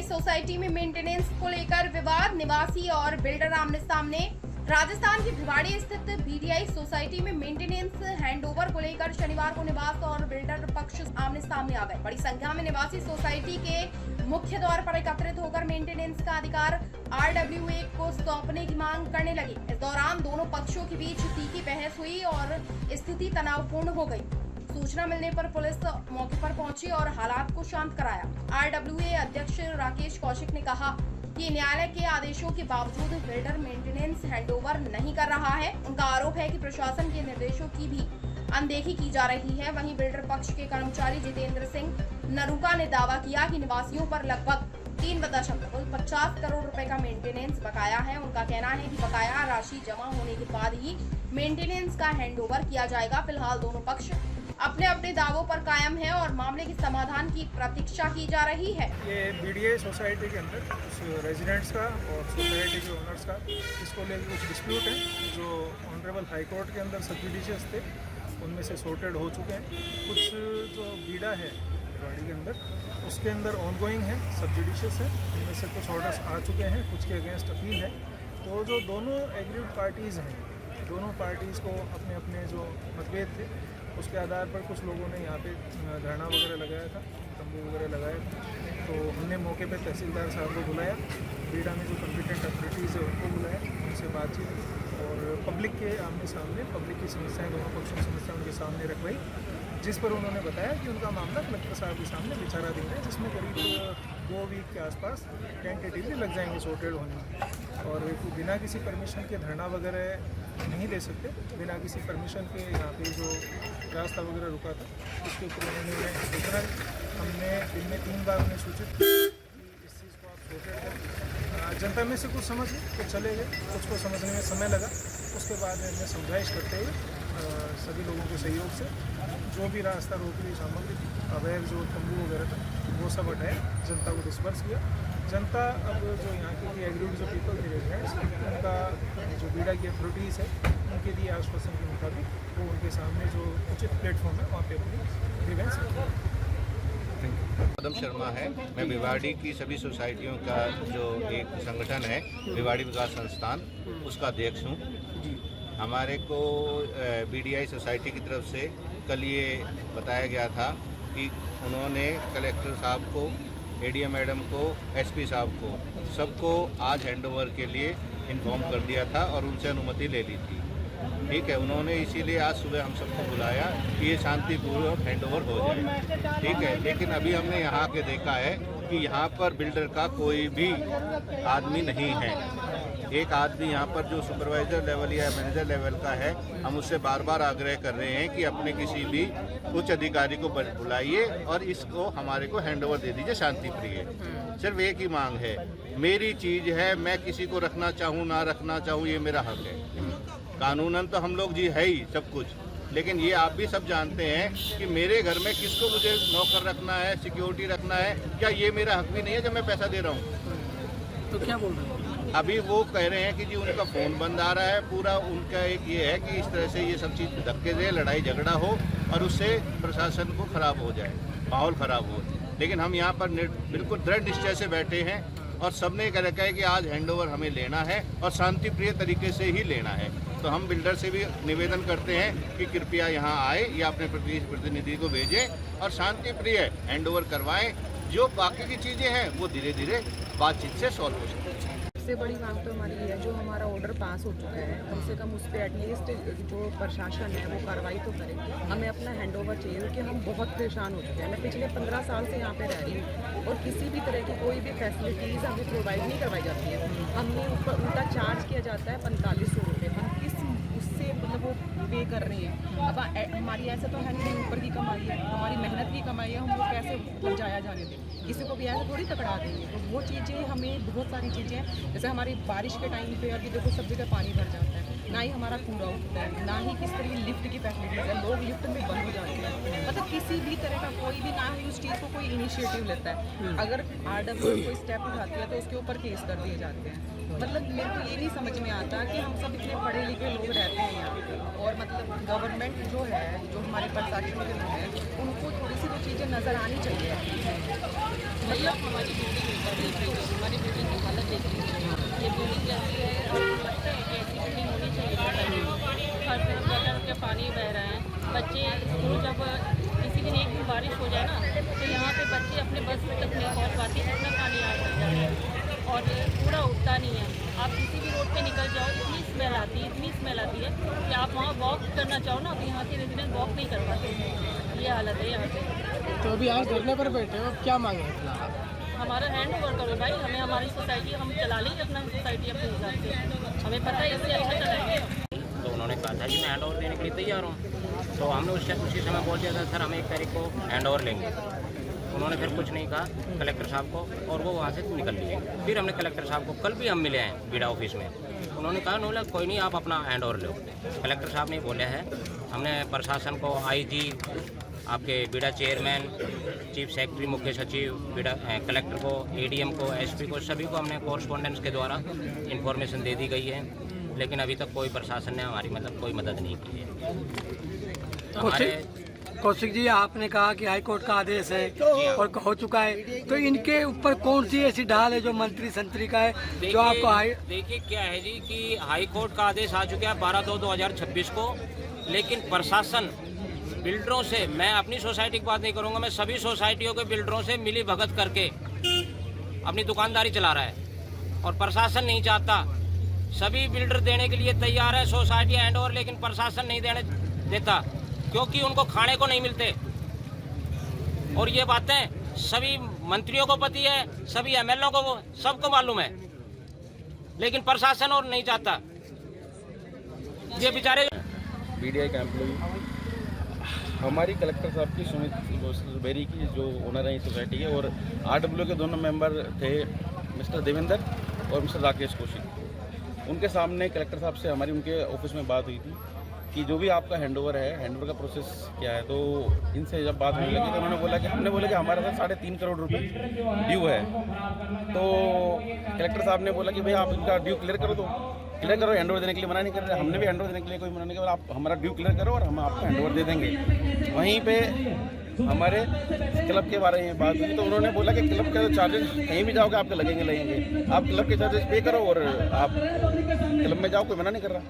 Society में maintenance को लेकर विवाद, निवासी और बिल्डर आमने सामने। राजस्थान के भिवाड़ी स्थित बीडीआई सोसाइटी में मेंटेनेंस हैंडओवर को लेकर शनिवार को निवास और बिल्डर पक्ष आमने सामने आ गए। बड़ी संख्या में निवासी सोसाइटी के मुख्य द्वार पर एकत्रित होकर मेंटेनेंस का अधिकार आरडब्ल्यूए को सौंपने की मांग करने लगे। इस दौरान दोनों पक्षों के बीच तीखी बहस हुई और स्थिति तनावपूर्ण हो गई। सूचना मिलने पर पुलिस मौके पर पहुंची और हालात को शांत कराया। आरडब्ल्यूए अध्यक्ष राकेश कौशिक ने कहा कि न्यायालय के आदेशों के बावजूद बिल्डर मेंटेनेंस हैंडओवर नहीं कर रहा है। उनका आरोप है कि प्रशासन के निर्देशों की भी अनदेखी की जा रही है। वहीं बिल्डर पक्ष के कर्मचारी जितेंद्र सिंह नरूका ने दावा किया कि निवासियों पर लगभग 3.50 करोड़ रुपए का मेंटेनेंस बकाया है। उनका कहना है कि बकाया राशि जमा होने के बाद ही मेंटेनेंस का हैंडओवर किया जाएगा। फिलहाल दोनों पक्ष अपने अपने दावों पर कायम है और मामले के समाधान की प्रतीक्षा की जा रही है। ये बीडीआई सोसाइटी के अंदर कुछ रेजिडेंट्स का और सोसाइटी के ओनर्स का इसको लेकर कुछ डिस्प्यूट है जो ऑनरेबल हाई कोर्ट के अंदर सब जुडिशियस थे, उनमें से सॉर्टेड हो चुके हैं। कुछ जो बीडा है भिवाड़ी के अंदर उसके अंदर ऑनगोइंग है, सब जुडिशियस है, उनमें से कुछ ऑर्डर्स आ चुके हैं, कुछ के अगेंस्ट अपील है। तो जो दोनों एग्रीड पार्टीज़ हैं, दोनों पार्टीज़ को अपने अपने जो मतभेद थे उसके आधार पर कुछ लोगों ने यहाँ पे धरना वगैरह लगाया था, तंबू वगैरह लगाया था। तो हमने मौके पे तहसीलदार साहब को बुलाया, बीडा में जो कॉम्पिटेंट अथॉरिटीज़ है उनको बुलाया, उनसे बातचीत की और पब्लिक के आमने सामने पब्लिक की समस्याएं, दोनों पक्षों की समस्या उनके सामने रखवाई, जिस पर उन्होंने बताया कि उनका मामला कलेक्टर साहब के सामने विचाराधीन है, जिसमें करीब 2 वीक के आसपास टेंटेटिवली लग जाएंगे सॉर्टेड होने में। और बिना किसी परमिशन के धरना वगैरह नहीं दे सकते, बिना किसी परमिशन के यहाँ पे जो रास्ता वगैरह रुका था उसके ऊपर उन्होंने देखना। हमने दिन में 3 बार उन्हें सूचित किया कि इस चीज़ को आप सॉर्टेड करें। जनता में से कुछ समझ तो चले गए, कुछ को समझने में समय लगा। उसके बाद हमने समझाइश करते हुए सभी लोगों के सहयोग से जो भी रास्ता रोकने सामग्री थी, अवैध जो तंबू वगैरह था, वो सब हटाया, जनता को डिस्पर्स किया। जनता अब जो यहाँ की एग्रीड जो पीपल थे रेजिडेंट्स, उनका जो बीडा की अथॉरिटीज़ है उनके दिए आश्वासन के मुताबिक वो उनके सामने जो उचित प्लेटफॉर्म है वहाँ पे अपनी ग्रीवेंस रखेंगे। पदम शर्मा है। मैं भिवाड़ी की सभी सोसाइटियों का जो एक संगठन है भिवाड़ी विकास संस्थान, उसका अध्यक्ष हूँ। हमारे को बीडीआई सोसाइटी की तरफ से कल ये बताया गया था कि उन्होंने कलेक्टर साहब को, एडीएम मैडम को, एसपी साहब को, सबको आज हैंडओवर के लिए इन्फॉर्म कर दिया था और उनसे अनुमति ले ली थी। ठीक है, उन्होंने इसीलिए आज सुबह हम सबको बुलाया कि ये शांतिपूर्वक हैंडओवर हो जाए। ठीक है, लेकिन अभी हमने यहाँ के देखा है कि यहाँ पर बिल्डर का कोई भी आदमी नहीं है। एक आदमी यहाँ पर जो सुपरवाइज़र लेवल या मैनेजर लेवल का है, हम उससे बार बार आग्रह कर रहे हैं कि अपने किसी भी उच्च अधिकारी को बुलाइए और इसको हमारे को हैंडओवर दे दीजिए शांति प्रिय। सिर्फ एक ही मांग है, मेरी चीज़ है, मैं किसी को रखना चाहूँ ना रखना चाहूँ, ये मेरा हक है। कानूनन तो हम लोग जी है ही सब कुछ, लेकिन ये आप भी सब जानते हैं कि मेरे घर में किसको मुझे नौकर रखना है, सिक्योरिटी रखना है, क्या ये मेरा हक भी नहीं है जब मैं पैसा दे रहा हूँ? तो क्या बोल रहे हैं? अभी वो कह रहे हैं कि जी उनका फ़ोन बंद आ रहा है। पूरा उनका एक ये है कि इस तरह से ये सब चीज़ धक्के दे, लड़ाई झगड़ा हो और उससे प्रशासन को ख़राब हो जाए, माहौल ख़राब हो। लेकिन हम यहाँ पर बिल्कुल दृढ़ निश्चय से बैठे हैं और सबने कह रखा है कि आज हैंडओवर हमें लेना है और शांति प्रिय तरीके से ही लेना है। तो हम बिल्डर से भी निवेदन करते हैं कि कृपया यहाँ आए या अपने प्रतिनिधि को भेजें और शांति प्रिय हैंडओवर करवाएं। जो बाकी की चीज़ें हैं वो धीरे धीरे बातचीत से सॉल्व हो सकती है। सबसे बड़ी मांग तो हमारी ये है, जो हमारा ऑर्डर पास हो चुका है, कम से कम उस पर एटलीस्ट जो प्रशासन है वो कार्रवाई तो करे। हमें अपना हैंडओवर चाहिए क्योंकि हम बहुत परेशान हो चुके हैं। मैं पिछले 15 साल से यहाँ पे रह रही हूँ और किसी भी तरह की कोई भी फैसिलिटीज़ हमें प्रोवाइड नहीं करवाई जाती है। हमने ऊपर उल्टा चार्ज किया जाता है 4500 रुपये। हम किस उससे मतलब वो पे कर रहे हैं। अब हमारी ऐसा तो है नहीं, ऊपर की कमाई है, हमारी मेहनत की कमाई है, हम वो कैसे बचाया जाने दें? किसी को भी ऐसा थोड़ी पकड़ा देंगे। तो वो चीज़ें हमें बहुत सारी चीज़ें, जैसे हमारी बारिश के टाइम पे अभी देखो सब जगह पानी भर जाता है, ना ही हमारा कूड़ा उठता है, ना ही किस तरह की लिफ्ट की फैसिलिटीज़ है, लोग लिफ्ट में बंद हो जाते हैं। मतलब किसी भी तरह का कोई भी, ना ही उस चीज़ को कोई इनिशिएटिव लेता है। अगर आरडब्ल्यू कोई स्टेप उठाती है तो उसके ऊपर केस कर दिए जाते हैं। मतलब मेरे को ये नहीं समझ में आता कि हम सब इतने पढ़े लिखे लोग रहते हैं यहाँ और मतलब गवर्नमेंट जो है, जो हमारे प्रशासन के लोग हैं, उनको थोड़ी सी तो चीज़ें नज़र आनी चाहिए। भैया हमारी बिल्डिंग ऊपर देख लीजिए, हमारी बिल्डिंग की हालत देख लीजिए, ये बिल्डिंग कैसी है। आपको लगता है कि ऐसी बिल्डिंग होनी चाहिए? हर तरफ गटर के पानी बह रहे हैं। बच्चे स्कूल जब किसी दिन एक दिन बारिश हो जाए ना, तो यहाँ पे बच्चे अपने बस तक नहीं पहुँच पाते, इतना पानी आ जाता है और कूड़ा उठता नहीं है। आप किसी भी रोड पे निकल जाओ, इतनी स्मेल आती है कि आप वहाँ वॉक करना चाहो ना, तो यहाँ के रेजिडेंट वॉक नहीं कर पाते। ये हालत है यहाँ पे। तो अभी आप धरने पर बैठे हो, क्या मांगे हैं फिलहाल? हमारा हैंड ओवर करो भाई, हमें हमारी सोसाइटी हम चला लेंगे अपना सोसाइटी अपने हिसाब से, हमें पता है इससे अच्छा चलाएंगे। तो उन्होंने कहा था कि मैं हैंड ओवर देने के लिए तैयार हूँ। तो हमने उसी समय बोल दिया था सर हम 1 तारीख को हैंड ओवर लेंगे। उन्होंने फिर कुछ नहीं कहा कलेक्टर साहब को, और वो वहाँ से निकल लिए। फिर हमने कलेक्टर साहब को, कल भी हम मिले हैं बीडा ऑफिस में, उन्होंने कहा नोला कोई नहीं आप अपना हैंड ओवर लो। कलेक्टर साहब ने बोला है, हमने प्रशासन को, IG, आपके बीडा चेयरमैन, चीफ सेक्रेटरी, मुख्य सचिव, बीडा कलेक्टर को, ADM को, SP को, सभी को हमने कॉरस्पॉन्डेंस के द्वारा इन्फॉर्मेशन दे दी गई है, लेकिन अभी तक कोई प्रशासन ने हमारी कोई मदद नहीं की है। कौशिक जी, आपने कहा कि हाई कोर्ट का आदेश है और हो चुका है, तो इनके ऊपर कौन सी ऐसी ढाल है जो मंत्री संतरी का है जो आपको देखिए क्या है जी कि हाई कोर्ट का आदेश आ चुका है 12/2/2026 को, लेकिन प्रशासन बिल्डरों से, मैं अपनी सोसाइटी की बात नहीं करूंगा, मैं सभी सोसाइटियों के बिल्डरों से मिली भगत करके अपनी दुकानदारी चला रहा है और प्रशासन नहीं चाहता। सभी बिल्डर देने के लिए तैयार है सोसाइटी हैंड ओवर, लेकिन प्रशासन नहीं देने देता क्योंकि उनको खाने को नहीं मिलते। और ये बातें सभी मंत्रियों को पता है, सभी MLO को, सबको मालूम है, लेकिन प्रशासन और नहीं चाहता। ये बेचारे BDI का एम्प्लॉई हमारी कलेक्टर साहब की सुमित बेरी की जो ओनर है इस सोसाइटी के, और RW के दोनों मेंबर थे मिस्टर देवेंद्र और मिस्टर राकेश कौशिक। उनके सामने कलेक्टर साहब से हमारी उनके ऑफिस में बात हुई थी कि जो भी आपका हैंडओवर है, हैंडओवर का प्रोसेस क्या है। तो इनसे जब बात होने लगी तो उन्होंने बोला कि हमने बोला कि हमारे साथ 3.5 करोड़ रुपए ड्यू है। तो कलेक्टर साहब ने बोला कि भाई आप इनका ड्यू क्लियर करो, तो क्लियर करो, हैंडओवर देने के लिए मना नहीं कर रहे। हमने भी हैंडओवर देने के लिए कोई मना नहीं कर रहा, आप हमारा ड्यू क्लियर करो और हम आपको हैंडओवर दे देंगे। वहीं पे हमारे क्लब के बारे में बात हुई तो उन्होंने बोला कि क्लब के चार्जेस कहीं भी जाओगे आपके लगेंगे, आप क्लब के चार्जेस पे करो और आप क्लब में जाओ, कोई मना नहीं कर रहा।